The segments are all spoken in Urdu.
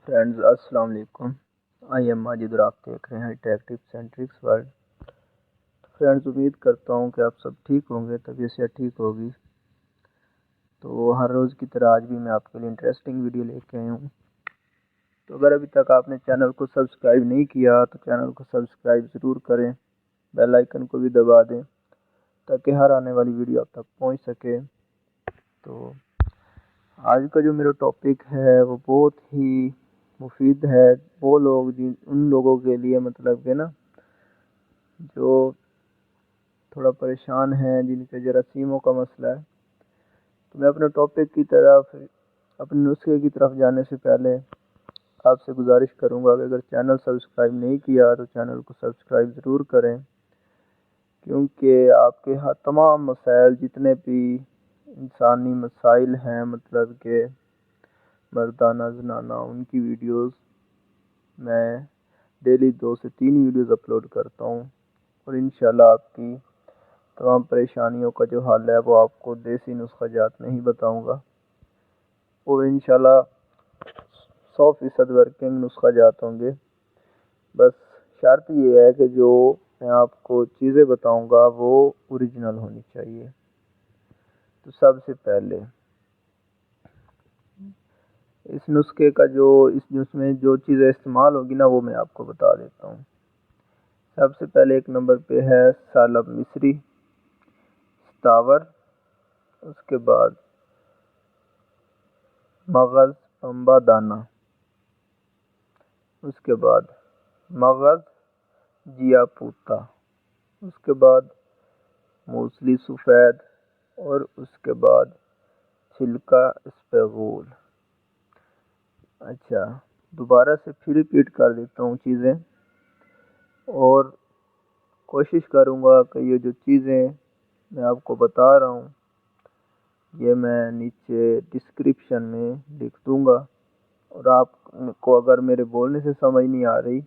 فرینڈز السلام علیکم. آئی ایم ماجد اور آپ دیکھ رہے ہیں tech tips and tricks world. Friends امید کرتا ہوں کہ آپ سب ٹھیک ہوں گے، طبیعت سے ٹھیک ہوگی. تو ہر روز کی طرح آج بھی میں آپ کے لیے انٹرسٹنگ ویڈیو لے کے آئی ہوں. تو اگر ابھی تک آپ نے چینل کو سبسکرائب نہیں کیا تو چینل کو سبسکرائب ضرور کریں، بیل آئیکن کو بھی دبا دیں تاکہ ہر آنے والی ویڈیو آپ تک پہنچ سکے. تو آج کا جو میرا ٹاپک ہے وہ بہت ہی مفید ہے وہ لوگ ان لوگوں کے لیے، مطلب کہ نا جو تھوڑا پریشان ہیں، جن کے جراثیموں کا مسئلہ ہے. تو میں اپنے ٹاپک کی طرف، اپنے نسخے کی طرف جانے سے پہلے آپ سے گزارش کروں گا کہ اگر چینل سبسکرائب نہیں کیا تو چینل کو سبسکرائب ضرور کریں، کیونکہ آپ کے تمام مسائل، جتنے بھی انسانی مسائل ہیں، مطلب کہ مردانہ زنانہ، ان کی ویڈیوز میں ڈیلی 2 سے 3 ویڈیوز اپلوڈ کرتا ہوں، اور انشاءاللہ آپ کی تمام پریشانیوں کا جو حل ہے وہ آپ کو دیسی نسخہ جات میں ہی بتاؤں گا، اور انشاءاللہ 100% ورکنگ نسخہ جات ہوں گے. بس شرط یہ ہے کہ جو میں آپ کو چیزیں بتاؤں گا وہ اوریجنل ہونی چاہیے. تو سب سے پہلے اس نسخے کا اس میں جو چیزیں استعمال ہوگی نا وہ میں آپ کو بتا دیتا ہوں. سب سے پہلے ایک نمبر پہ ہے سالب مصری ستاور، اس کے بعد مغز پنبہ دانہ، اس کے بعد مغز جیا پوتا، اس کے بعد موسلی سفید، اور اس کے بعد چھلکا اسپیغول. اچھا، دوبارہ سے پھر ریپیٹ کر دیتا ہوں چیزیں، اور کوشش کروں گا کہ یہ جو چیزیں میں آپ کو بتا رہا ہوں یہ میں نیچے ڈسکرپشن میں لکھ دوں گا، اور آپ کو اگر میرے بولنے سے سمجھ نہیں آ رہی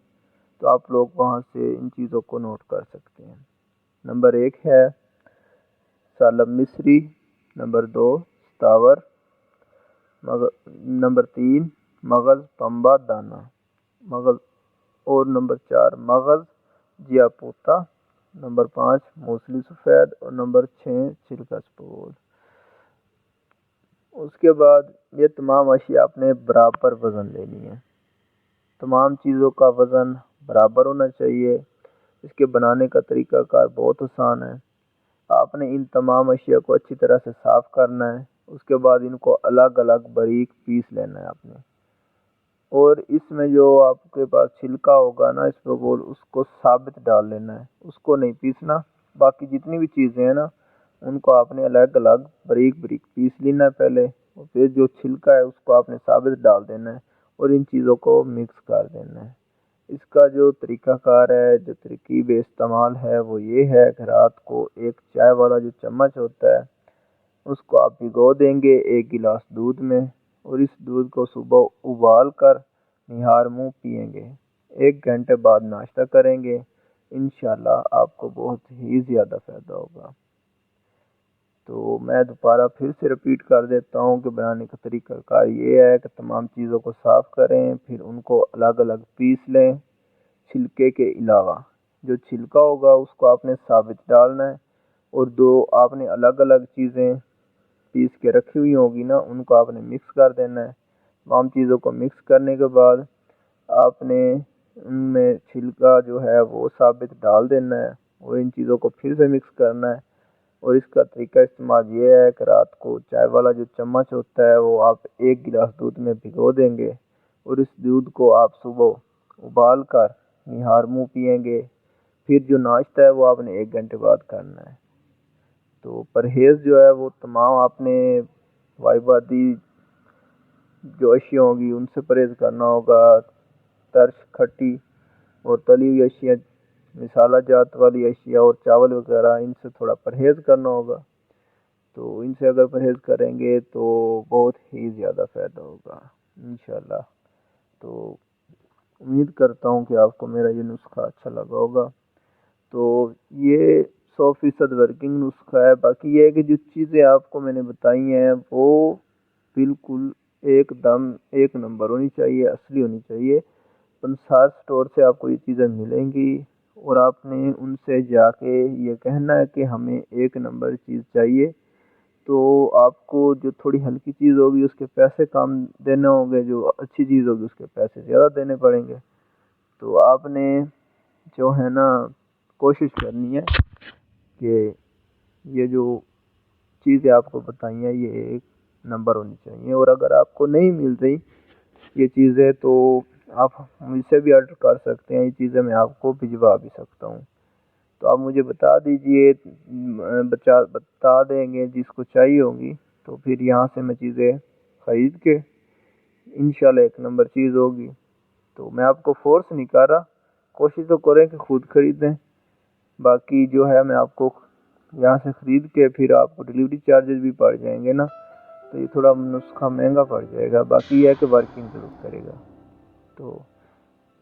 تو آپ لوگ وہاں سے ان چیزوں کو نوٹ کر سکتے ہیں. نمبر 1 ہے سالب مصری، نمبر 2 ستاور، نمبر 3 مغز پنبہ دانہ مغز، اور نمبر 4 مغز جیا پوتا، نمبر 5 موسلی سفید، اور نمبر 6 چھلکا اسپیغول. اس کے بعد یہ تمام اشیاء آپ نے برابر وزن لینی ہے. تمام چیزوں کا وزن برابر ہونا چاہیے. اس کے بنانے کا طریقہ کار بہت آسان ہے. آپ نے ان تمام اشیاء کو اچھی طرح سے صاف کرنا ہے. اس کے بعد ان کو الگ الگ باریک پیس لینا ہے آپ نے، اور اس میں جو آپ کے پاس چھلکا ہوگا نا اسپیغول، اس کو ثابت ڈال لینا ہے، اس کو نہیں پیسنا. باقی جتنی بھی چیزیں ہیں نا ان کو آپ نے الگ الگ باریک باریک پیس لینا ہے پہلے، اور پھر جو چھلکا ہے اس کو آپ نے ثابت ڈال دینا ہے، اور ان چیزوں کو مکس کر دینا ہے. اس کا جو طریقہ کار ہے، جو ترکیب استعمال ہے وہ یہ ہے کہ رات کو ایک چائے والا جو چمچ ہوتا ہے اس کو آپ بھگو دیں گے 1 گلاس دودھ میں، اور اس دودھ کو صبح ابال کر نہار منہ پئیں گے. 1 گھنٹے بعد ناشتہ کریں گے. انشاءاللہ آپ کو بہت ہی زیادہ فائدہ ہوگا. تو میں دوبارہ پھر سے رپیٹ کر دیتا ہوں کہ بنانے کا طریقہ کار یہ ہے کہ تمام چیزوں کو صاف کریں، پھر ان کو الگ الگ پیس لیں چھلکے کے علاوہ. جو چھلکا ہوگا اس کو آپ نے ثابت ڈالنا ہے، اور دو آپ نے الگ الگ چیزیں پیس کے رکھی ہوئی ہوگی نا ان کو آپ نے مکس کر دینا ہے. تمام چیزوں کو مکس کرنے کے بعد آپ نے ان میں چھلکا جو ہے وہ ثابت ڈال دینا ہے، اور ان چیزوں کو پھر سے مکس کرنا ہے. اور اس کا طریقہ استعمال یہ ہے کہ رات کو چائے والا جو چمچ ہوتا ہے وہ آپ 1 گلاس دودھ میں بھگو دیں گے، اور اس دودھ کو آپ صبح ابال کر نہار منہ پئیں گے. پھر جو ناشتہ ہے وہ آپ نے 1 گھنٹے بعد کرنا ہے. تو پرہیز جو ہے وہ تمام آپ نے وائبادی جو اشیاء ہوگی ان سے پرہیز کرنا ہوگا. ترش، کھٹی اور تلی ہوئی اشیاء، مسالہ جات والی اشیاء اور چاول وغیرہ، ان سے تھوڑا پرہیز کرنا ہوگا. تو ان سے اگر پرہیز کریں گے تو بہت ہی زیادہ فائدہ ہوگا انشاءاللہ. تو امید کرتا ہوں کہ آپ کو میرا یہ نسخہ اچھا لگا ہوگا. تو یہ 100% ورکنگ نسخہ ہے. باقی یہ ہے کہ جو چیزیں آپ کو میں نے بتائی ہیں وہ بالکل ایک دم ایک نمبر ہونی چاہیے، اصلی ہونی چاہیے۔ پنسار اسٹور سے آپ کو یہ چیزیں ملیں گی، اور آپ نے ان سے جا کے یہ کہنا ہے کہ ہمیں ایک نمبر چیز چاہیے، تو آپ کو جو تھوڑی ہلکی چیز ہوگی اس کے پیسے کم دینے ہوں گے، جو اچھی چیز ہوگی اس کے پیسے زیادہ دینے پڑیں گے۔ تو آپ نے جو ہے نا کوشش کرنی ہے کہ یہ جو چیزیں آپ کو بتائی ہیں یہ ایک نمبر ہونی چاہیے، اور اگر آپ کو نہیں مل رہی یہ چیزیں تو آپ مجھ سے بھی آرڈر کر سکتے ہیں، یہ چیزیں میں آپ کو بھجوا بھی سکتا ہوں۔ تو آپ مجھے بتا دیجئے، بتا دیں گے جس کو چاہیے ہوگی، تو پھر یہاں سے میں چیزیں خرید کے انشاءاللہ ایک نمبر چیز ہوگی۔ تو میں آپ کو فورس نہیں کر رہا، کوشش تو کریں کہ خود خریدیں، باقی جو ہے میں آپ کو یہاں سے خرید کے پھر آپ کو ڈیلیوری چارجز بھی پڑ جائیں گے نا، تو یہ تھوڑا نسخہ مہنگا پڑ جائے گا، باقی یہ ہے کہ ورکنگ ضرور کرے گا۔ تو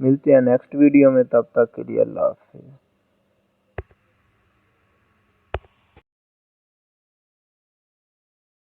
ملتے ہیں نیکسٹ ویڈیو میں، تب تک کے لیے اللہ حافظ۔